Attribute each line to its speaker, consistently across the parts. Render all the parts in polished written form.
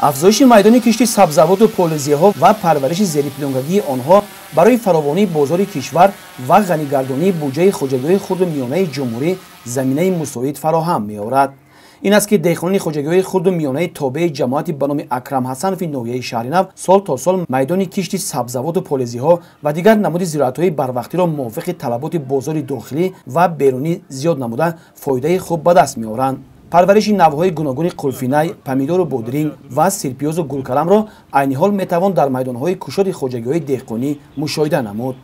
Speaker 1: افزایش میدان کشت سبزوات و پولزی‌ها و پرورش زیرپلانگی آنها برای فراوانی بازار کشور و غنی‌گردانی بودجه خوجه‌گیری خرد و میانه جمهوری زمینه مساعد فراهم می‌آورد. این است که دهقانان خوجه‌گیری خرد و میانه تابع جماعت به نام اکرم حسنوی نوحه شهرنو سال تا سال میدان کشت سبزوات و پولزی‌ها و دیگر نمود زراعت‌های بروقتی را موافق طلبات بازار داخلی و بیرونی زیاد نموده فایده خوب به دست می‌آورند. پرورش نوهای گوناگون قلفینه، پمیدور و بودرینگ و سیرپیاز و گلکلم را عین حال میتوان در میدانهای کشاد خوجه‌گیری دهقانی مشاهده نمود.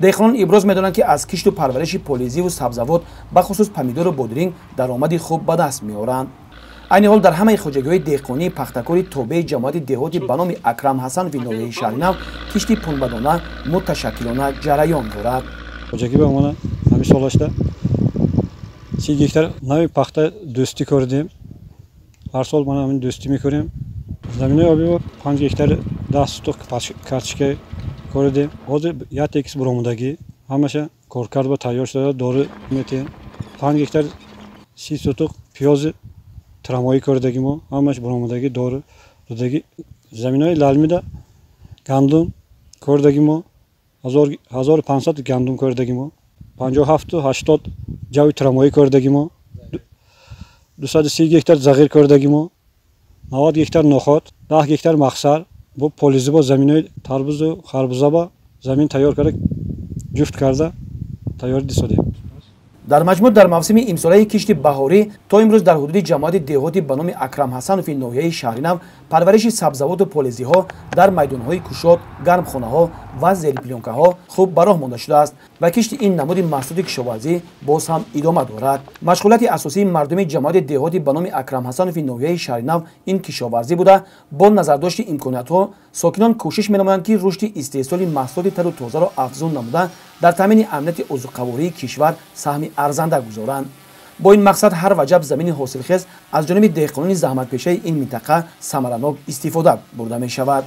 Speaker 1: دهقانان ابراز می‌دارند که از کشت و پرورش پولزی و سبزوات به خصوص پمیدور و بودرینگ درآمد خوب به دست می‌آورند. عین حال در همه خوجه‌گیری دهقانی پختکاری تابع جماعت دهاتی به نام اکرم حسنوی نوحه شهرنو کشت پنبه‌دانه متشکلانه جریان دارد.
Speaker 2: خوجه‌گیری به عنوان همین سال‌هاشته 30 گکتار نوی پخته دوستی کردیم. هر سال ما همین دوستی میکنیم. زمینه آبی با 5 گکتار 10 ستوک کارچکه کردیم. حاضر یا تکس برآمدگی همشه کارکرد با تیار شده داره میتیم. 5 گکتار 30 ستوک پیاز ترامایی کردگی ما همش برآمدگی داره. دادگی زمینه لالمی دا گندم کردگی ما 1500 گندم کردگی ما 57 تا 80 جوی ترامایی کردگی ما 230 گکتار زغیر کردگی ما 90 گکتار نخود 10 گکتار مخسر با پولیزی با زمینه تربوز و خربوزه با زمین تیار کرده جفت کرده تیار دیسودیم.
Speaker 1: در مجموع در موسم امساله کشت بهاری تا امروز در حدود جماعت دهاتی به نام اکرم حسنوی نوحه شهرنو پرورش سبزوات و پولزی‌ها در میدان‌های کشاد، گرمخانه‌ها و زیرپلانکاها خوب به راه مانده شده است و کشت این نمود محصول کشاورزی باز هم ادامه دارد. مشغولیت اساسی مردم جماعت دهاتی به نام اکرم حسنوی نوحه شهرنو این کشاورزی بوده. با نظرداشت امکانات‌ها ساکنان کوشش می‌نمایند که رشد استحصال محصولات تر و تازه را افزون نموده در تامین امنیت عضوقواری کشور سهم ارزنده گذارند. با این مقصد هر وجب زمین حاصلخیز از جانب دهقانان زحمتکش این منطقه ثمراناب استفاده برده می شود.